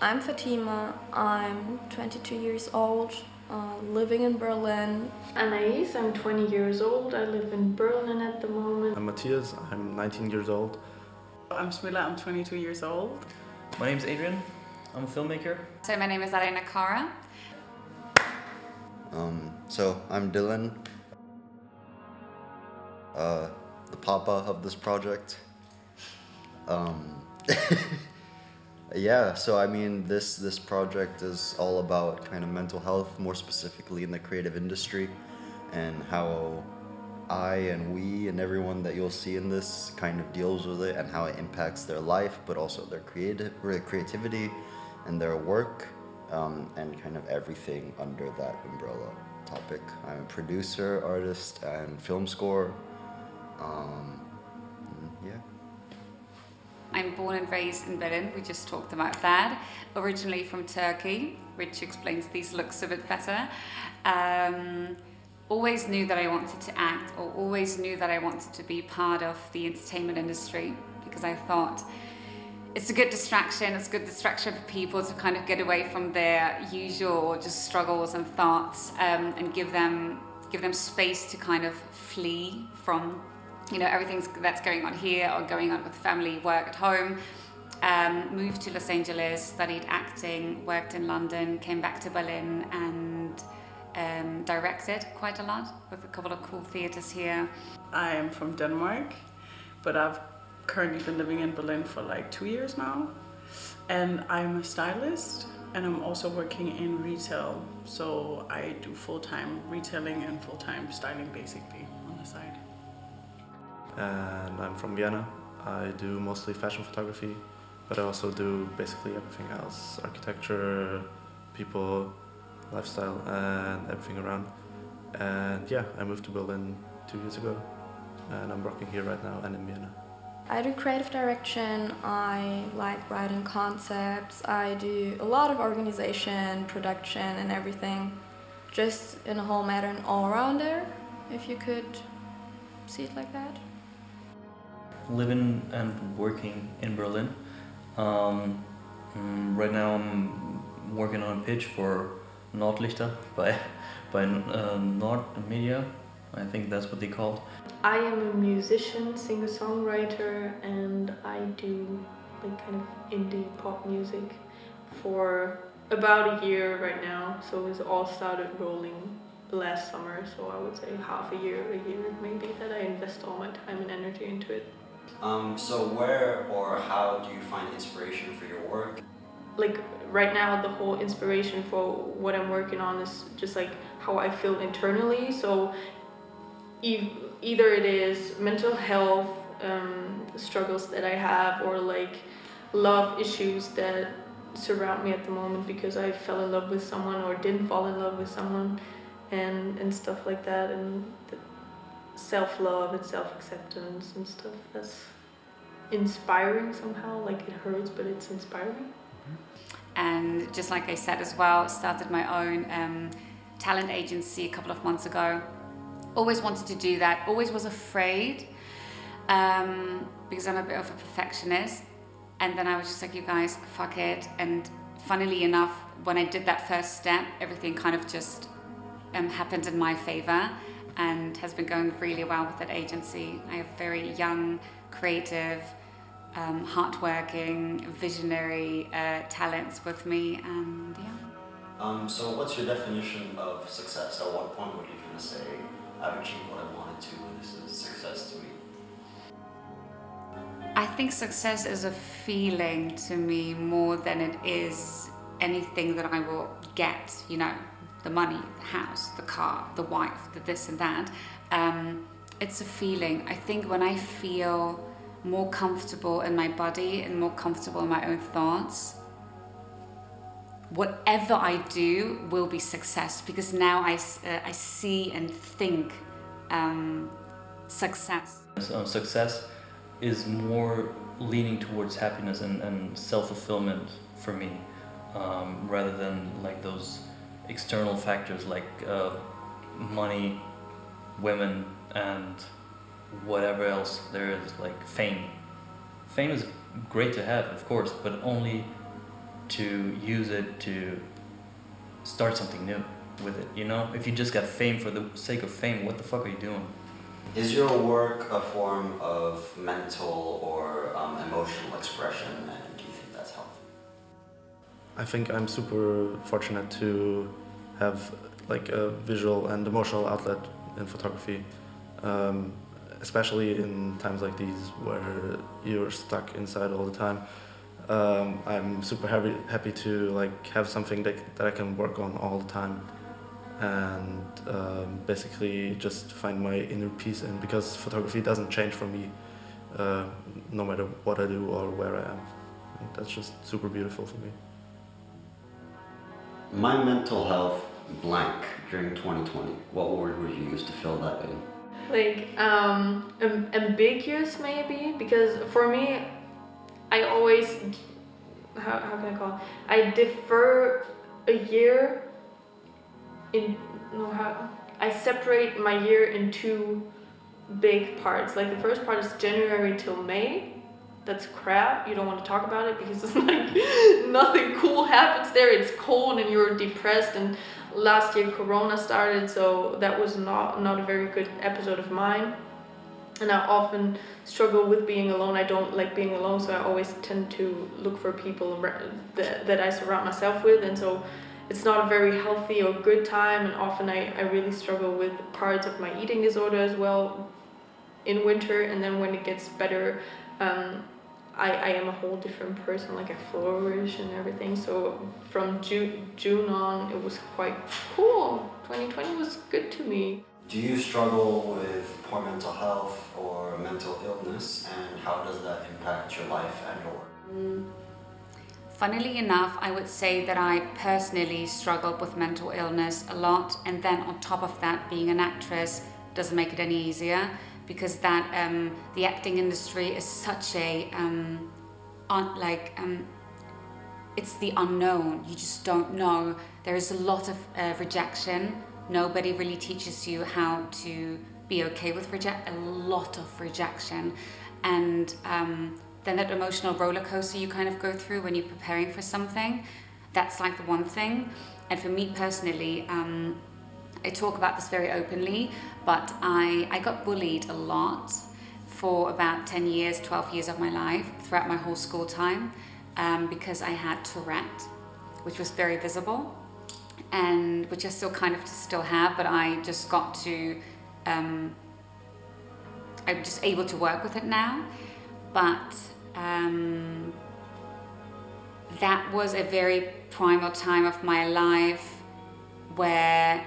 I'm Fatima, I'm 22 years old, living in Berlin. Anais, I'm 20 years old, I live in Berlin at the moment. I'm Matthias, I'm 19 years old. I'm Smila, I'm 22 years old. My name's Adrian, I'm a filmmaker. So my name is Arena Kara. So I'm Dylan, the papa of this project. Yeah, so I mean, this project is all about kind of mental health, more specifically in the creative industry, and how I and we and everyone that you'll see in this kind of deals with it and how it impacts their life, but also their creativity and their work, and kind of everything under that umbrella topic. I'm a producer, artist, and film score. Yeah. I'm born and raised in Berlin, we just talked about that. Originally from Turkey, which explains these looks a bit better. Always knew that I wanted to act, or always knew that I wanted to be part of the entertainment industry, because I thought it's a good distraction, for people to kind of get away from their usual just struggles and thoughts, and give them space to kind of flee from everything that's going on here or going on with family, work at home. Moved to Los Angeles, studied acting, worked in London, came back to Berlin and directed quite a lot with a couple of cool theaters here. I am from Denmark, but I've currently been living in Berlin for like 2 years now. And I'm a stylist, and I'm also working in retail. So I do full-time retailing and full-time styling basically on the side. And I'm from Vienna. I do mostly fashion photography, but I also do basically everything else: architecture, people, lifestyle, and everything around. And yeah, I moved to Berlin 2 years ago, and I'm working here right now and in Vienna. I do creative direction, I like writing concepts, I do a lot of organization, production and everything, just in a whole matter and all around there, if you could see it like that. Living and working in Berlin. Right now I'm working on a pitch for Nordlichter by Nord Media. I think that's what they called. I am a musician, singer-songwriter, and I do like kind of indie pop music for about a year right now. So it's all started rolling last summer, so I would say half a year maybe, that I invest all my time and energy into it. So where or how do you find inspiration for your work? Like right now, the whole inspiration for what I'm working on is just like how I feel internally. So either it is mental health struggles that I have, or like love issues that surround me at the moment because I fell in love with someone or didn't fall in love with someone, and stuff like that, and self-love and self-acceptance and stuff that's inspiring somehow. Like it hurts, but it's inspiring. And just like I said as well, started my own talent agency a couple of months ago. Always wanted to do that, always was afraid, because I'm a bit of a perfectionist. And then I was just like, you guys, fuck it. And funnily enough, when I did that first step, everything kind of just happened in my favor, and has been going really well with that agency. I have very young, creative, hardworking, visionary talents with me, and yeah. So what's your definition of success? At what point would you kind of say, I've achieved what I wanted to, and this is success to me? I think success is a feeling to me more than it is anything that I will get, the money, the house, the car, the wife, the this and that. It's a feeling. I think when I feel more comfortable in my body and more comfortable in my own thoughts, whatever I do will be success, because now I see and think success. Success is more leaning towards happiness and self-fulfillment for me, rather than like those external factors like money, women, and whatever else there is, like fame. Fame is great to have, of course, but only to use it to start something new with it, you know? If you just got fame for the sake of fame, what the fuck are you doing? Is your work a form of mental or emotional expression, and do you think that's healthy? I think I'm super fortunate to have like a visual and emotional outlet in photography, especially in times like these where you're stuck inside all the time. I'm super happy to like have something that I can work on all the time, and basically just find my inner peace in, because photography doesn't change for me no matter what I do or where I am. And that's just super beautiful for me. My mental health blank during 2020. What word would you use to fill that in? Like ambiguous maybe, because for me I always, how can I call it? I defer a year in, no, how, I separate my year in two big parts. Like the first part is January till May. That's crap. You don't want to talk about it because it's like nothing cool happens there. It's cold and you're depressed, and last year Corona started, so that was not a very good episode of mine. And I often struggle with being alone. I don't like being alone, so I always tend to look for people that I surround myself with, and so it's not a very healthy or good time, and often I really struggle with parts of my eating disorder as well in winter, and then when it gets better, I am a whole different person, like I flourish and everything. So from June on, it was quite cool. 2020 was good to me. Do you struggle with poor mental health or mental illness, and how does that impact your life and your work? Funnily enough, I would say that I personally struggled with mental illness a lot, and then on top of that, being an actress doesn't make it any easier, because that the acting industry is such a it's the unknown. You just don't know. There is a lot of rejection. Nobody really teaches you how to be okay with a lot of rejection, and then that emotional roller coaster you kind of go through when you're preparing for something. That's like the one thing. And for me personally, I talk about this very openly, but I got bullied a lot for about 10 years, 12 years of my life, throughout my whole school time, because I had Tourette, which was very visible, and which I still have, but I just got to, I'm just able to work with it now. But that was a very primal time of my life where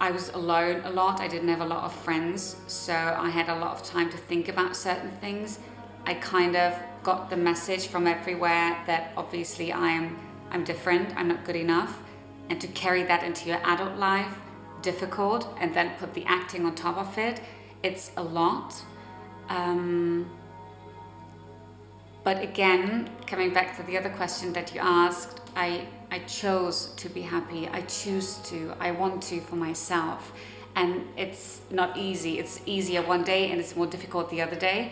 I was alone a lot. I didn't have a lot of friends, so I had a lot of time to think about certain things. I kind of got the message from everywhere that obviously I'm different, I'm not good enough, and to carry that into your adult life, difficult, and then put the acting on top of it, it's a lot. But again, coming back to the other question that you asked, I chose to be happy. I want to for myself. And it's not easy. It's easier one day and it's more difficult the other day.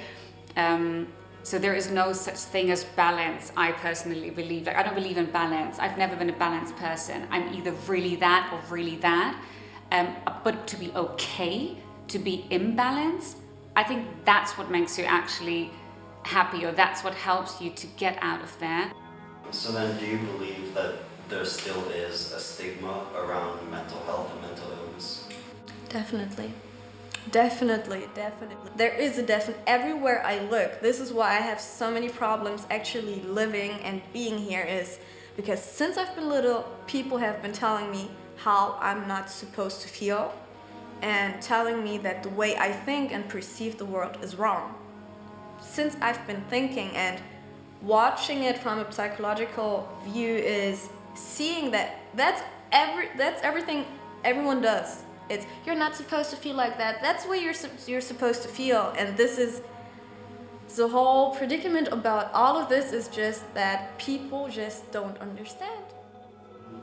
So there is no such thing as balance, I personally believe. Like, I don't believe in balance. I've never been a balanced person. I'm either really that or really that. But to be okay, to be imbalanced, I think that's what makes you actually happy, or that's what helps you to get out of there. So then, do you believe that there still is a stigma around mental health and mental illness? Definitely. Definitely. There is a everywhere I look. This is why I have so many problems actually living and being here, is because since I've been little, people have been telling me how I'm not supposed to feel, and telling me that the way I think and perceive the world is wrong. Since I've been thinking and watching it from a psychological view, is seeing that that's everything everyone does. It's, you're not supposed to feel like that. That's the way you're supposed to feel. And this is the whole predicament about all of this, is just that people just don't understand.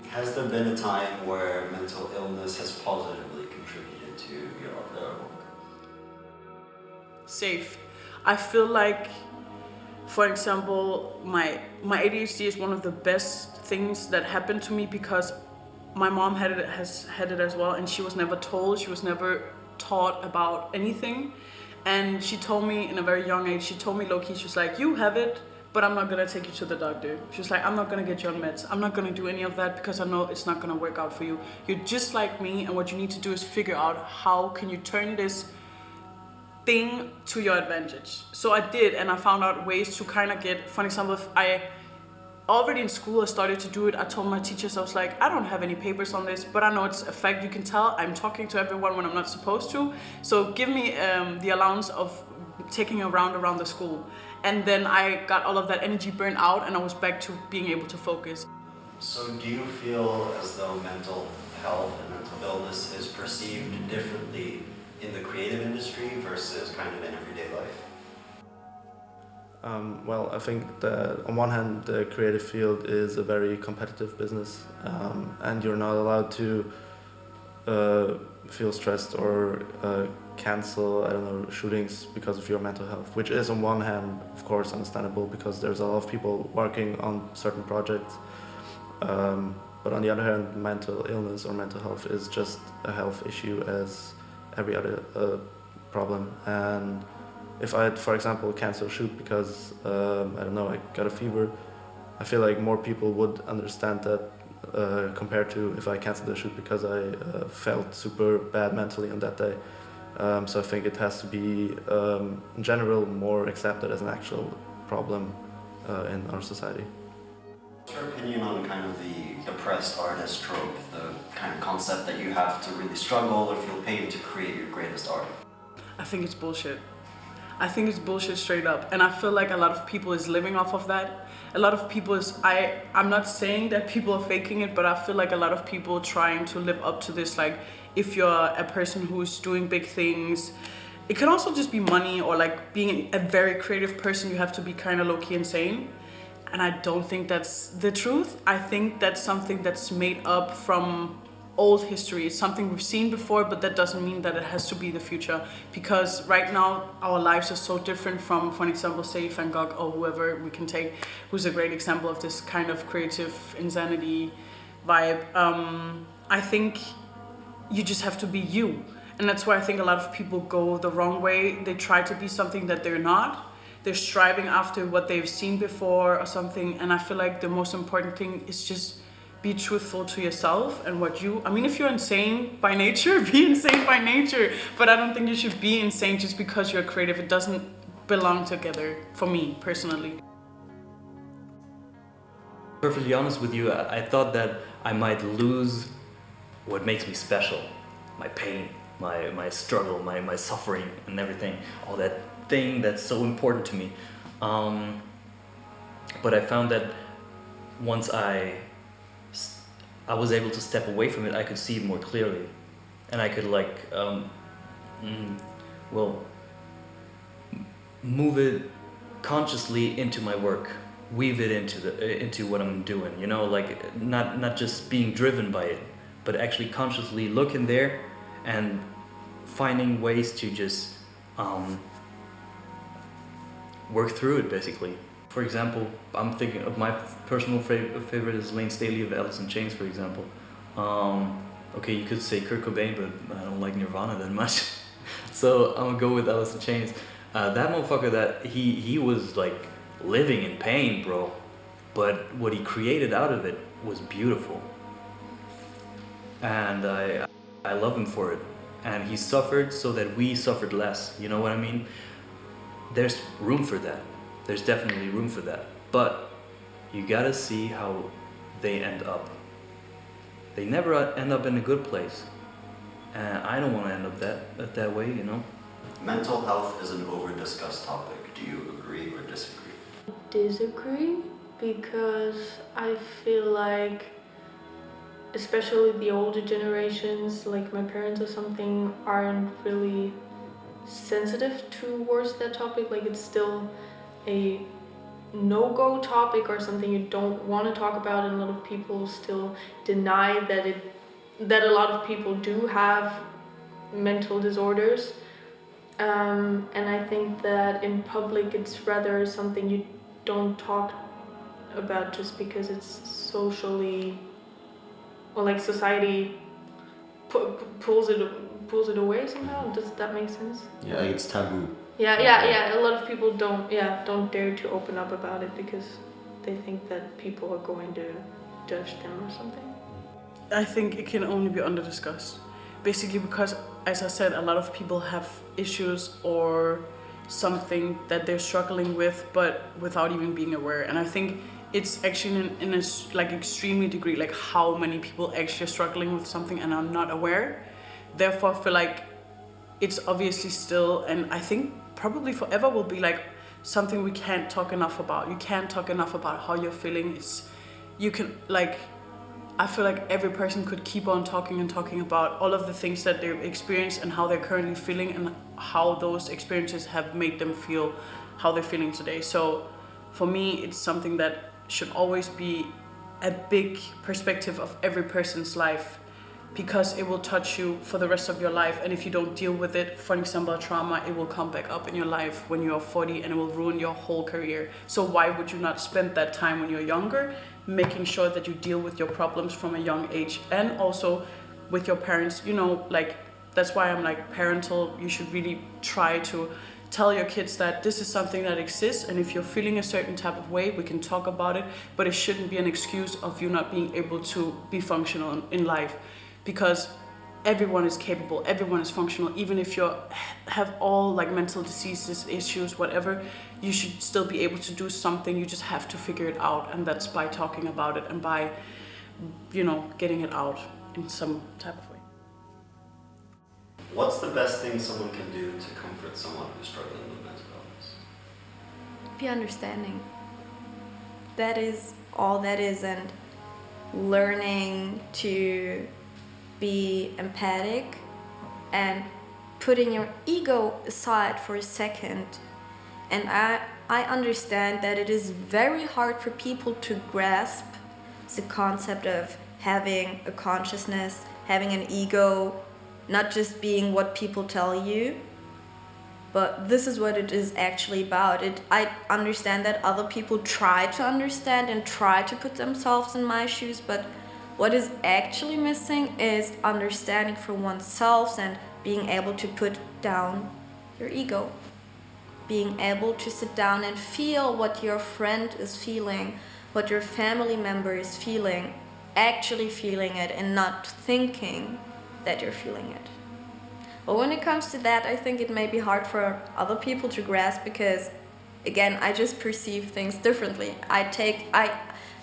Has there been a time where mental illness has positively contributed to your work? Safe. I feel like for example, my ADHD is one of the best things that happened to me because my mom has had it as well, and she was never told, she was never taught about anything. And she told me in a very young age, she told me low-key, she was like, you have it, but I'm not gonna take you to the doctor. She was like, I'm not gonna get you on meds. I'm not gonna do any of that because I know it's not gonna work out for you. You're just like me, and what you need to do is figure out how can you turn this thing to your advantage. So I did, and I found out ways to kind of get, for example, if I already in school I started to do it. I told my teachers, I was like, I don't have any papers on this, but I know it's a fact. You can tell I'm talking to everyone when I'm not supposed to. So give me the allowance of taking a round around the school. And then I got all of that energy burned out, and I was back to being able to focus. So do you feel as though mental health and mental illness is perceived differently in the creative industry versus kind of in everyday life? Well, I think that on one hand, the creative field is a very competitive business, and you're not allowed to feel stressed or cancel, I don't know, shootings because of your mental health, which is on one hand, of course, understandable because there's a lot of people working on certain projects. But on the other hand, mental illness or mental health is just a health issue as every other problem. And if I had, for example, cancel a shoot because, I don't know, I got a fever, I feel like more people would understand that compared to if I canceled the shoot because I felt super bad mentally on that day. So I think it has to be, in general, more accepted as an actual problem in our society. What's your opinion on kind of the depressed artist trope, the kind of concept that you have to really struggle or feel pain to create your greatest art? I think it's bullshit. I think it's bullshit straight up. And I feel like a lot of people is living off of that. A lot of people is, I'm not saying that people are faking it, but I feel like a lot of people trying to live up to this, like if you're a person who's doing big things, it can also just be money, or like being a very creative person, you have to be kind of low-key insane. And I don't think that's the truth. I think that's something that's made up from old history. It's something we've seen before, but that doesn't mean that it has to be the future. Because right now, our lives are so different from, for example, say Van Gogh or whoever we can take, who's a great example of this kind of creative insanity vibe. I think you just have to be you. And that's why I think a lot of people go the wrong way. They try to be something that they're not. They're striving after what they've seen before or something. And I feel like the most important thing is just be truthful to yourself and what you, I mean, if you're insane by nature, be insane by nature. But I don't think you should be insane just because you're creative. It doesn't belong together for me personally. Perfectly honest with you, I thought that I might lose what makes me special. My pain, my struggle, my suffering and everything. All that thing that's so important to me. But I found that once I was able to step away from it, I could see it more clearly, and I could move it consciously into my work, weave it into what I'm doing. You know, like not just being driven by it, but actually consciously look in there and finding ways to just work through it, basically. For example, I'm thinking of my personal favorite is Lane Staley of Alice in Chains, for example. Okay, you could say Kurt Cobain, but I don't like Nirvana that much. So I'm gonna go with Alice in Chains. That motherfucker, that he was like living in pain, bro. But what he created out of it was beautiful. And I love him for it. And he suffered so that we suffered less, you know what I mean? There's room for that. There's definitely room for that. But you gotta see how they end up. They never end up in a good place. And I don't want to end up that way, you know? Mental health is an over-discussed topic. Do you agree or disagree? Disagree, because I feel like, especially the older generations, like my parents or something, aren't really sensitive towards that topic. Like it's still a no-go topic or something you don't want to talk about, and a lot of people still deny that a lot of people do have mental disorders. And I think that in public it's rather something you don't talk about just because it's socially, or like society pulls it away somehow. Does that make sense? Yeah, like it's taboo. Yeah. A lot of people don't dare to open up about it because they think that people are going to judge them or something. I think it can only be under discussed. Basically because, as I said, a lot of people have issues or something that they're struggling with, but without even being aware. And I think it's actually in a like extremely degree, like how many people actually are struggling with something and are not aware. Therefore, I feel like it's obviously still, and I think probably forever will be like something we can't talk enough about. You can't talk enough about how you're feeling. You can like, I feel like every person could keep on talking and talking about all of the things that they've experienced and how they're currently feeling and how those experiences have made them feel how they're feeling today. So for me, it's something that should always be a big perspective of every person's life, because it will touch you for the rest of your life. And if you don't deal with it, for example, trauma, it will come back up in your life when you're 40 and it will ruin your whole career. So why would you not spend that time when you're younger, making sure that you deal with your problems from a young age, and also with your parents, you know, like that's why I'm like parental. You should really try to tell your kids that this is something that exists, and if you're feeling a certain type of way, we can talk about it, but it shouldn't be an excuse of you not being able to be functional in life, because everyone is capable, everyone is functional. Even if you have all like mental diseases, issues, whatever, you should still be able to do something. You just have to figure it out, and that's by talking about it and by, you know, getting it out in some type of way. What's the best thing someone can do to comfort someone who's struggling with mental illness? Be understanding. That is all that is, and learning to be empathic and putting your ego aside for a second. And I understand that it is very hard for people to grasp the concept of having a consciousness, having an ego, not just being what people tell you. But this is what it is actually about. I understand that other people try to understand and try to put themselves in my shoes, but what is actually missing is understanding for oneself and being able to put down your ego. Being able to sit down and feel what your friend is feeling, what your family member is feeling, actually feeling it and not thinking that you're feeling it. But when it comes to that, I think it may be hard for other people to grasp because, again, I just perceive things differently. I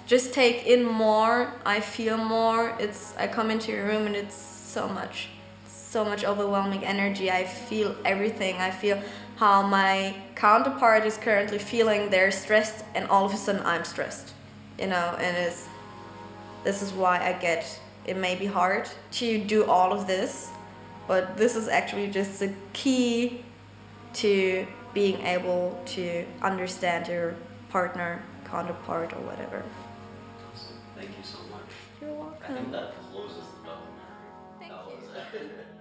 just take in more, I feel more. I come into your room and it's so much overwhelming energy. I feel everything. I feel how my counterpart is currently feeling. They're stressed and all of a sudden I'm stressed, you know, and this is why it may be hard to do all of this, but this is actually just the key to being able to understand your partner, counterpart, or whatever. Awesome. Thank you so much. You're I think welcome. that closes the documentary. Thank That you. was it.